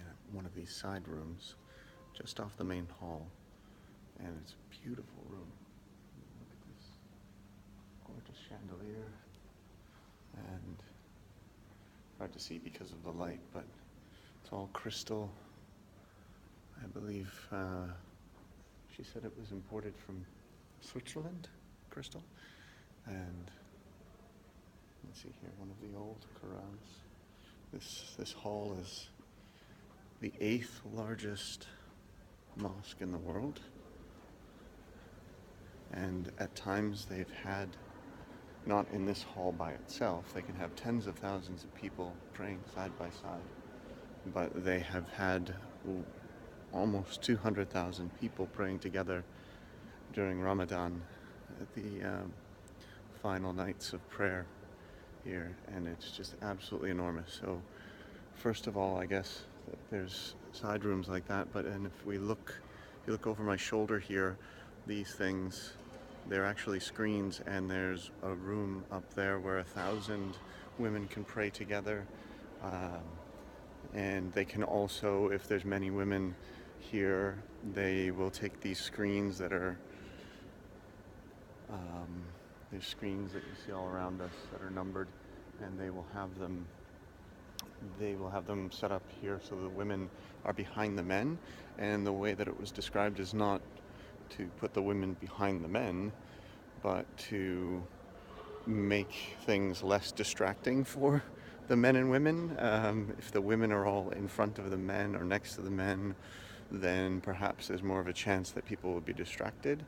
I'm in one of these side rooms just off the main hall, and it's a beautiful room. Look at this gorgeous chandelier, and hard to see because of the light, but it's all crystal. I believe she said it was imported from Switzerland, crystal. And let's see here, one of the old Qurans. This hall is the 8th largest mosque in the world, and at times they've had, not in this hall by itself, they can have tens of thousands of people praying side by side, but they have had almost 200,000 people praying together during Ramadan at the final nights of prayer here, and it's just absolutely enormous. So first of all, I guess there's side rooms like that, but and if you look over my shoulder here, these things, they're actually screens, and there's a room up there where 1,000 women can pray together, and they can also, if there's many women here, they will take these screens that are there's screens that you see all around us that are numbered, and they will have them set up here so the women are behind the men. And the way that it was described is not to put the women behind the men, but to make things less distracting for the men and women. If the women are all in front of the men or next to the men, then perhaps there's more of a chance that people will be distracted,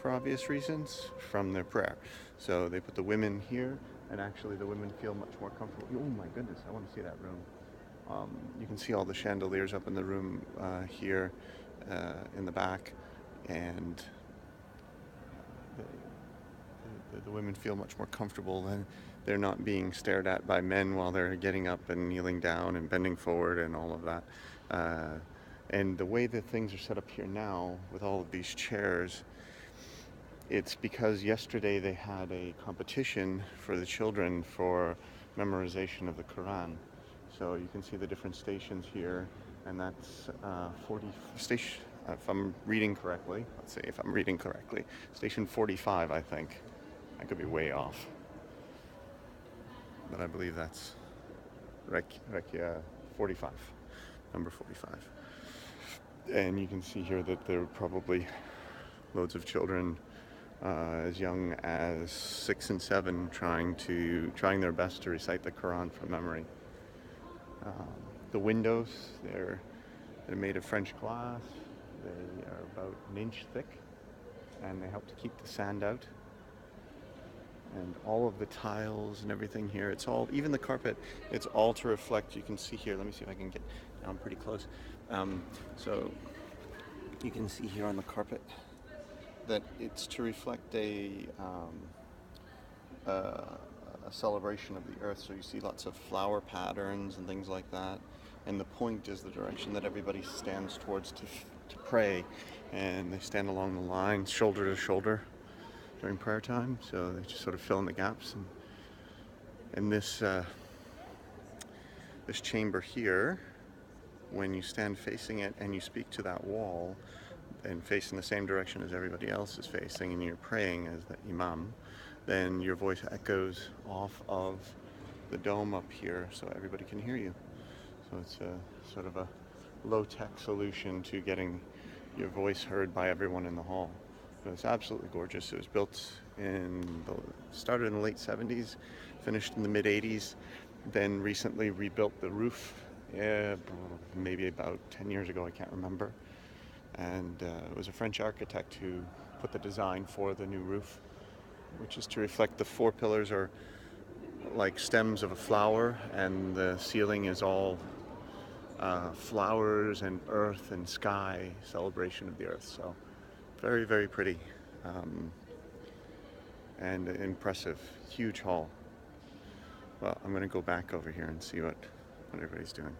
for obvious reasons, from their prayer. So they put the women here, and actually the women feel much more comfortable. Oh my goodness, I want to see that room. You can see all the chandeliers up in the room here in the back, and the women feel much more comfortable, and they're not being stared at by men while they're getting up and kneeling down and bending forward and all of that. And the way that things are set up here now with all of these chairs, it's because yesterday they had a competition for the children for memorization of the Quran. So you can see the different stations here, and that's 40 station. If I'm reading correctly, let's see if I'm reading correctly. Station 45, I think. I could be way off, but I believe that's Rekia 45, number 45. And you can see here that there are probably loads of children as young as 6 and 7 trying their best to recite the Quran from memory. The windows, they're made of French glass. They are about an inch thick, and they help to keep the sand out. And all of the tiles and everything here, it's all, even the carpet, it's all to reflect. You can see here, let me see if I can get down pretty close. So you can see here on the carpet that it's to reflect a celebration of the earth. So you see lots of flower patterns and things like that. And the point is the direction that everybody stands towards to pray. And they stand along the line, shoulder to shoulder, during prayer time. So they just sort of fill in the gaps. And this chamber here, when you stand facing it and you speak to that wall and facing the same direction as everybody else is facing, and you're praying as the imam, then your voice echoes off of the dome up here so everybody can hear you. So it's a sort of a low-tech solution to getting your voice heard by everyone in the hall. So it's absolutely gorgeous. It was started in the late 70s, finished in the mid 80s, then recently rebuilt the roof, maybe about 10 years ago, I can't remember. And it was a French architect who put the design for the new roof, which is to reflect the 4 pillars are like stems of a flower, and the ceiling is all flowers and earth and sky, celebration of the earth. So very, very pretty and impressive. Huge hall. Well, I'm going to go back over here and see what everybody's doing.